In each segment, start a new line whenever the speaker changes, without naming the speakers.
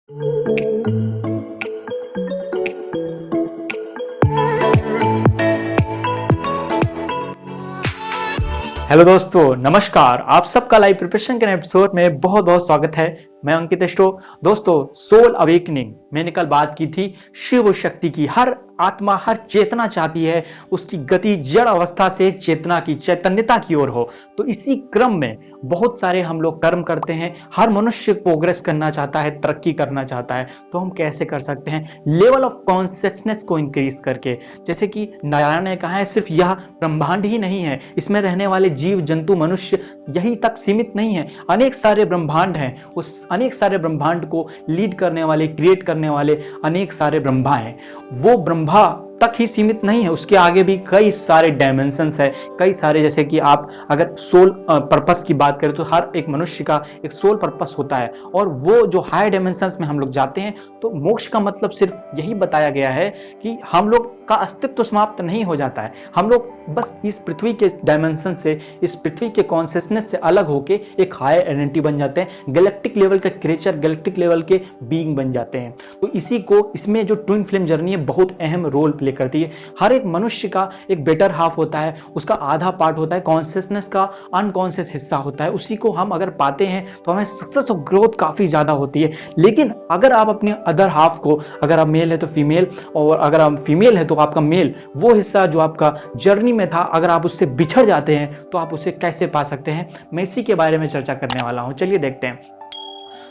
Hello दोस्तों, नमस्कार। आप सबका लाइव प्रिपरेशन के एपिसोड में बहुत बहुत स्वागत है। मैं अंकित एस्ट्रो। दोस्तों, सोल अवेकनिंग मैंने कल बात की थी शिव शक्ति की। हर आत्मा, हर चेतना चाहती है उसकी गति जड़ अवस्था से चेतना की, चैतन्यता की ओर हो। तो इसी क्रम में बहुत सारे हम लोग कर्म करते हैं। हर मनुष्य प्रोग्रेस करना चाहता है, तरक्की करना चाहता है। तो हम कैसे कर सकते हैं? लेवल ऑफ कॉन्शियसनेस को इंक्रीज करके। जैसे कि नारायण ने कहा है, सिर्फ यह ब्रह्मांड ही नहीं है, इसमें रहने वाले जीव जंतु मनुष्य यही तक सीमित नहीं है। अनेक सारे ब्रह्मांड हैं। उस अनेक सारे ब्रह्मांड को लीड करने वाले, क्रिएट करने वाले अनेक सारे ब्रह्मा हैं। वो ब्रह्मा तक ही सीमित नहीं है, उसके आगे भी कई सारे डायमेंशंस है, कई सारे। जैसे कि आप अगर सोल पर्पस की बात करें तो हर एक मनुष्य का एक सोल पर्पस होता है, और वो जो हायर डायमेंशंस में हम लोग जाते हैं तो मोक्ष का मतलब सिर्फ यही बताया गया है कि हम लोग का अस्तित्व समाप्त नहीं हो जाता है। हम लोग बस इस पृथ्वी के डायमेंशन से, इस पृथ्वी के कॉन्शियसनेस से अलग होके एक हायर एंटिटी बन जाते हैं। गैलेक्टिक लेवल के क्रिएचर, गैलेक्टिक लेवल के बीइंग बन जाते हैं। तो इसी को, इसमें जो ट्विन फ्लेम जर्नी है बहुत अहम रोल प्ले करती है। हर एक मनुष्य का एक बेटर हाफ होता है, उसका आधा पार्ट होता है कॉन्शियसनेस का, अनकॉन्शियस हिस्सा होता है। उसी को हम अगर पाते हैं तो हमें सक्सेस और ग्रोथ काफी ज्यादा होती है। लेकिन अगर आप अपने अदर हाफ को, अगर आप मेल है तो फीमेल, और अगर आप फीमेल है तो आपका मेल, वो हिस्सा जो आपका जर्नी में था, अगर आप उससे बिछड़ जाते हैं तो आप उसे कैसे पा सकते हैं, मैं इसी के बारे में चर्चा करने वाला हूं। चलिए देखते हैं।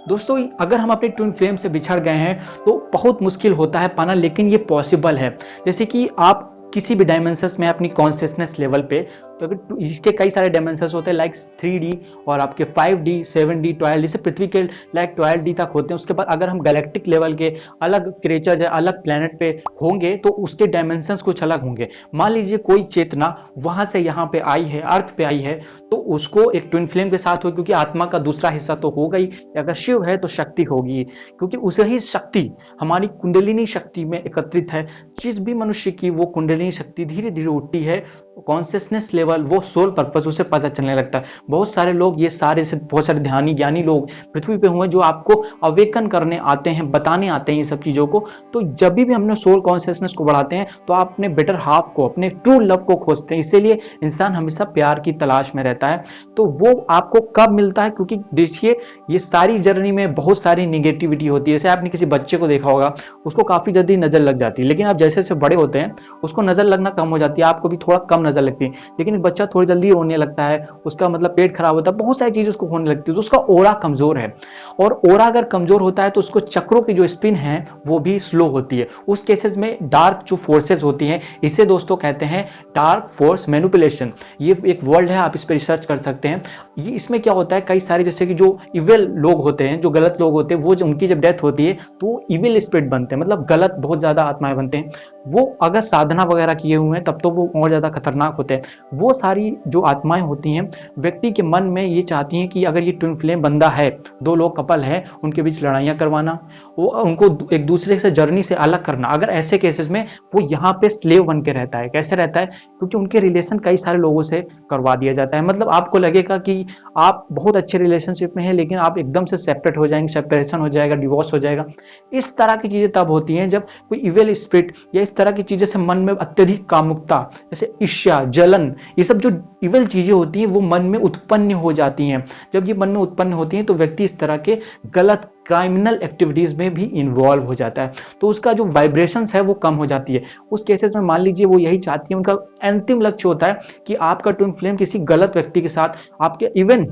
दोस्तों, अगर हम अपने ट्विन फ्लेम से बिछड़ गए हैं तो बहुत मुश्किल होता है पाना, लेकिन ये पॉसिबल है। जैसे कि आप किसी भी डायमेंशंस में अपनी कॉन्शियसनेस लेवल पे, तो अगर इसके कई सारे डायमेंशंस होते हैं, लाइक 3D और आपके 5D, 7D, 12D से पृथ्वी के लाइक 12D तक होते हैं। उसके बाद अगर हम गैलेक्टिक लेवल के अलग क्रिएचर या अलग प्लेनेट पे होंगे तो उसके डायमेंशंस कुछ अलग होंगे। मान लीजिए कोई चेतना वहां से यहाँ पे आई है, अर्थ पे आई है, तो उसको एक ट्विन फ्लेम के साथ हो, क्योंकि आत्मा का दूसरा हिस्सा तो होगा ही। अगर शिव है तो शक्ति होगी, क्योंकि उसे ही शक्ति हमारी कुंडलिनी शक्ति में एकत्रित है। जिस भी मनुष्य की वो कुंडलिनी शक्ति धीरे धीरे उठती है, कॉन्शियसनेस लेवल, वो सोल पर्पस उसे पता चलने लगता है। बहुत सारे लोग, ये सारे से बहुत सारे ध्यानी ज्ञानी लोग पृथ्वी पे हुए जो आपको अवेकन करने आते हैं, बताने आते हैं ये सब चीजों को। तो जब भी हमने सोल कॉन्शियसनेस को बढ़ाते हैं तो आप अपने बेटर हाफ को, अपने ट्रू लव को खोजते हैं। इसीलिए इंसान हमेशा प्यार की तलाश में रहता है। तो वो आपको कब मिलता है? क्योंकि देखिए, ये सारी जर्नी में बहुत सारी निगेटिविटी होती है। जैसे आपने किसी बच्चे को देखा होगा, उसको काफी जल्दी नजर लग जाती है, लेकिन आप जैसे जैसे बड़े होते हैं उसको नजर लगना कम हो जाती है, आपको भी थोड़ा कम नजर लगती है। लेकिन एक बच्चा थोड़ी जल्दी रोने लगता है, उसका मतलब पेट खराब होता है, बहुत सारी चीजें उसको होने लगती है, तो उसका ओरा कमजोर है। और ओरा अगर कमजोर होता है तो उसको चक्रों की जो स्पिन है वो भी स्लो होती है। उस केसेस में डार्क जो फोर्सेस होती हैं, इसे दोस्तों कहते हैं डार्क फोर्स मैनिपुलेशन। ये एक वर्ड है, आप इस पर रिसर्च कर सकते हैं। ये इसमें क्या होता है, कई सारे जैसे कि जो इविल लोग होते हैं, जो गलत लोग होते हैं, वो उनकी जब डेथ होती है तो इविल स्पिरिट बनते हैं, मतलब गलत बहुत ज्यादा आत्माएं बनते हैं। वो अगर साधना वगैरह किए हुए हैं तब तो वो और ज्यादा खतरनाक होते हैं। वो सारी जो आत्माएं होती हैं, व्यक्ति के मन में ये चाहती हैं कि अगर ये ट्विन फ्लेम बंदा है, दो लोग कपल है, उनके बीच लड़ाइयां करवाना, वो उनको एक दूसरे से जर्नी से अलग करना। अगर ऐसे केसेस में वो यहाँ पे स्लेव बन के रहता है। कैसे रहता है? क्योंकि उनके रिलेशन कई सारे लोगों से करवा दिया जाता है। मतलब आपको लगेगा कि आप बहुत अच्छे रिलेशनशिप में हैं, लेकिन आप एकदम से सेपरेट हो जाएंगे, सेपरेशन हो जाएगा, डिवोर्स हो जाएगा। इस तरह की चीजें तब होती हैं जब कोई इविल स्पिरिट या इस तरह की चीजें से मन में अत्यधिक कामुकता, जैसे ईर्ष्या, जलन, ये सब जो इविल चीजें होती हैं वो मन में उत्पन्न हो जाती हैं। जब ये मन में उत्पन्न होती हैं तो व्यक्ति इस तरह के गलत क्राइमिनल एक्टिविटीज में भी इन्वॉल्व हो जाता है। तो उसका जो वाइब्रेशंस है वो कम हो जाती है। उस केसेस में मान लीजिए वो यही चाहती है, उनका अंतिम लक्ष्य होता है कि आपका ट्विन फ्लेम किसी गलत व्यक्ति के साथ, आपके इवन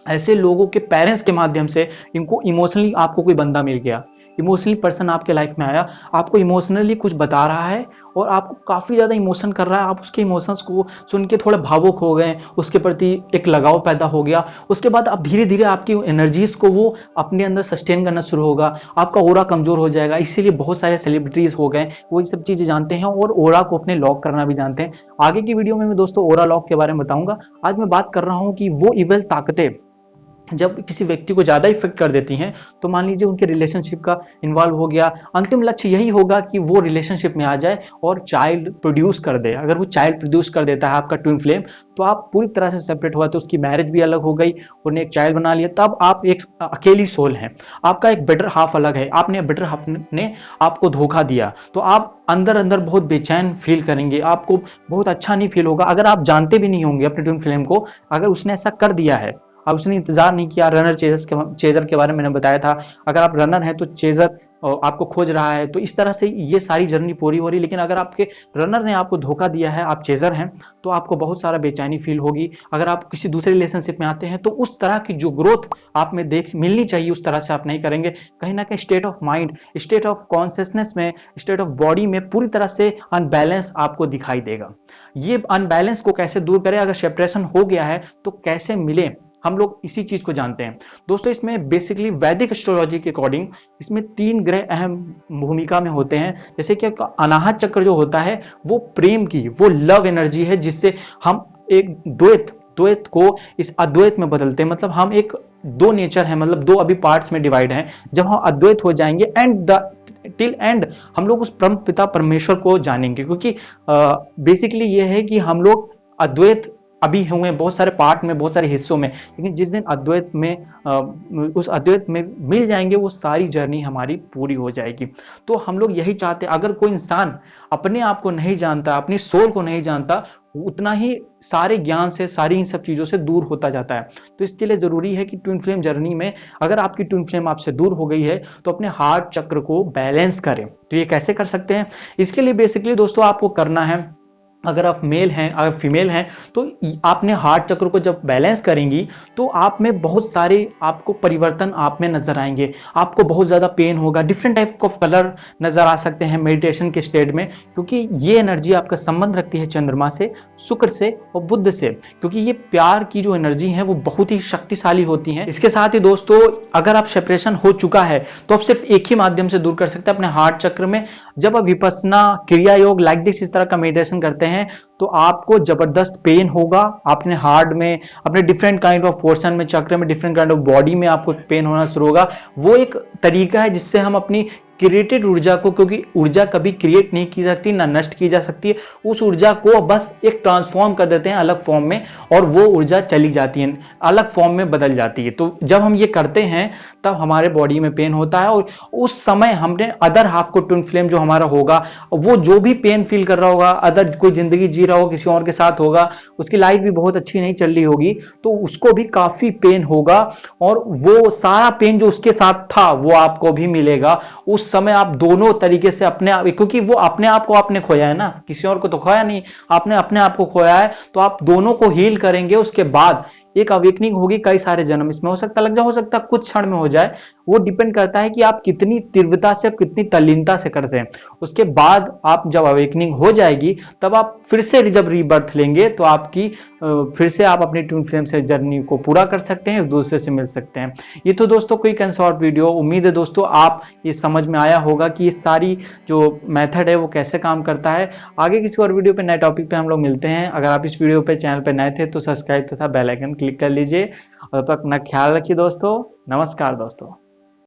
ऐसे लोगों के पेरेंट्स के माध्यम से, इनको इमोशनली, आपको कोई बंदा मिल गया, इमोशनली पर्सन आपके लाइफ में आया, आपको इमोशनली कुछ बता रहा है और आपको काफी ज्यादा इमोशन कर रहा है, आप उसके इमोशंस को सुन के थोड़े भावुक हो गए, उसके प्रति एक लगाव पैदा हो गया। उसके बाद आप धीरे धीरे आपकी एनर्जीज को वो अपने अंदर सस्टेन करना शुरू होगा, आपका ओरा कमजोर हो जाएगा। इसीलिए बहुत सारे सेलिब्रिटीज हो गए, वो ये सब चीजें जानते हैं और ओरा को अपने लॉक करना भी जानते हैं। आगे की वीडियो में मैं दोस्तों ओरा लॉक के बारे में बताऊंगा। आज मैं बात कर रहा हूं कि वो इविल ताकतें जब किसी व्यक्ति को ज्यादा इफेक्ट कर देती हैं, तो मान लीजिए उनके रिलेशनशिप का इन्वॉल्व हो गया, अंतिम लक्ष्य यही होगा कि वो रिलेशनशिप में आ जाए और चाइल्ड प्रोड्यूस कर दे। अगर वो चाइल्ड प्रोड्यूस कर देता है आपका ट्विन फ्लेम, तो आप पूरी तरह से सेपरेट हुआ, तो उसकी मैरिज भी अलग हो गई, उन्हें एक चाइल्ड बना लिया, तब आप एक अकेली सोल हैं। आपका एक बेटर हाफ अलग है, आपने बेटर हाफ ने आपको धोखा दिया, तो आप अंदर अंदर बहुत बेचैन फील करेंगे, आपको बहुत अच्छा नहीं फील होगा। अगर आप जानते भी नहीं होंगे अपने ट्विन फ्लेम को, अगर उसने ऐसा कर दिया है, अब उसने इंतजार नहीं किया, रनर चेजर के बारे में मैंने बताया था, अगर आप रनर हैं तो चेजर आपको खोज रहा है, तो इस तरह से ये सारी जर्नी पूरी हो रही। लेकिन अगर आपके रनर ने आपको धोखा दिया है, आप चेजर हैं, तो आपको बहुत सारा बेचैनी फील होगी। अगर आप किसी दूसरे रिलेशनशिप में आते हैं, तो उस तरह की जो ग्रोथ आप में देख मिलनी चाहिए, उस तरह से आप नहीं करेंगे। कहीं ना कहीं state of mind, state of consciousness में, स्टेट ऑफ बॉडी में पूरी तरह से अनबैलेंस आपको दिखाई देगा। ये अनबैलेंस को कैसे दूर करें, अगर सेपरेशन हो गया है तो कैसे मिले, हम लोग इसी चीज को जानते हैं दोस्तों। इसमें बेसिकली वैदिक एस्ट्रोलॉजी के अकॉर्डिंग इसमें 3 ग्रह अहम भूमिका में होते हैं। जैसे कि अनाहत चक्र जो होता है, वो प्रेम की, वो लव एनर्जी है, जिससे हम एक द्वैत को इस अद्वैत में बदलते हैं। मतलब हम एक दो नेचर है, मतलब 2 अभी पार्ट्स में डिवाइड हैं। जब हम अद्वैत हो जाएंगे एंड टिल एंड हम लोग उस परम पिता परमेश्वर को जानेंगे, क्योंकि बेसिकली ये है कि हम लोग अद्वैत अभी हुए बहुत सारे पार्ट में, बहुत सारे हिस्सों में, लेकिन जिस दिन अद्वैत में उस अद्वैत में मिल जाएंगे, वो सारी जर्नी हमारी पूरी हो जाएगी। तो हम लोग यही चाहते हैं। अगर कोई इंसान अपने आप को नहीं जानता, अपनी सोल को नहीं जानता, उतना ही सारे ज्ञान से, सारी इन सब चीजों से दूर होता जाता है। तो इसके लिए जरूरी है कि ट्विन फ्लेम जर्नी में अगर आपकी ट्विन फ्लेम आपसे दूर हो गई है, तो अपने हार्ट चक्र को बैलेंस करें। तो ये कैसे कर सकते हैं? इसके लिए बेसिकली दोस्तों आपको करना है, अगर आप मेल हैं, अगर फीमेल हैं, तो आपने हार्ट चक्र को जब बैलेंस करेंगी, तो आप में बहुत सारे आपको परिवर्तन आप में नजर आएंगे। आपको बहुत ज्यादा पेन होगा, डिफरेंट टाइप ऑफ कलर नजर आ सकते हैं मेडिटेशन के स्टेट में, क्योंकि ये एनर्जी आपका संबंध रखती है चंद्रमा से, शुक्र से और बुध से, क्योंकि ये प्यार की जो एनर्जी है वो बहुत ही शक्तिशाली होती है। इसके साथ ही दोस्तों, अगर आप सेपरेशन हो चुका है, तो आप सिर्फ एक ही माध्यम से दूर कर सकते हैं, अपने हार्ट चक्र में। जब आप विपस्सना, क्रिया योग, लाइक दिस, इस तरह का मेडिटेशन करते हैं, तो आपको जबरदस्त पेन होगा अपने हार्ट में, अपने डिफरेंट काइंड ऑफ पोर्शन में, चक्र में, डिफरेंट काइंड ऑफ बॉडी में आपको पेन होना शुरू होगा। वो एक तरीका है जिससे हम अपनी क्रिएटेड ऊर्जा को, क्योंकि ऊर्जा कभी क्रिएट नहीं की जाती, ना नष्ट की जा सकती है, उस ऊर्जा को बस एक ट्रांसफॉर्म कर देते हैं अलग फॉर्म में, और वो ऊर्जा चली जाती है, अलग फॉर्म में बदल जाती है। तो जब हम ये करते हैं, तब हमारे बॉडी में पेन होता है, और उस समय हमने अदर हाफ को, ट्विन फ्लेम जो हमारा होगा, वो जो भी पेन फील कर रहा होगा, अदर कोई जिंदगी जी रहा होगा, किसी और के साथ होगा, उसकी लाइफ भी बहुत अच्छी नहीं चल रही होगी, तो उसको भी काफी पेन होगा, और वो सारा पेन जो उसके साथ था वो आपको भी मिलेगा। उस समय आप दोनों तरीके से अपने आप, क्योंकि वो अपने आप को आपने खोया है ना, किसी और को तो खोया नहीं, आपने अपने आप को खोया है, तो आप दोनों को हील करेंगे। उसके बाद एक अवेकनिंग होगी, कई सारे जन्म इसमें हो सकता, लग जाए, हो सकता कुछ क्षण में हो जाए, वो डिपेंड करता है कि आप कितनी तीव्रता से, कितनी तल्लीनता से करते हैं। उसके बाद आप जब अवेकनिंग हो जाएगी, तब आप फिर से जब रीबर्थ लेंगे, तो आपकी फिर से आप अपनी ट्विन फ्लेम से जर्नी को पूरा कर सकते हैं, एक दूसरे से मिल सकते हैं। ये तो दोस्तों क्विक एंड शॉर्ट वीडियो, उम्मीद है दोस्तों आप ये समझ में आया होगा कि ये सारी जो मेथड है वो कैसे काम करता है। आगे किसी और वीडियो पे, नए टॉपिक पे हम लोग मिलते हैं। अगर आप इस वीडियो पे, चैनल पे नए थे, तो सब्सक्राइब तथा बेल आइकन क्लिक कर लीजिए। और तब तक अपना ख्याल रखिए दोस्तों। नमस्कार दोस्तों।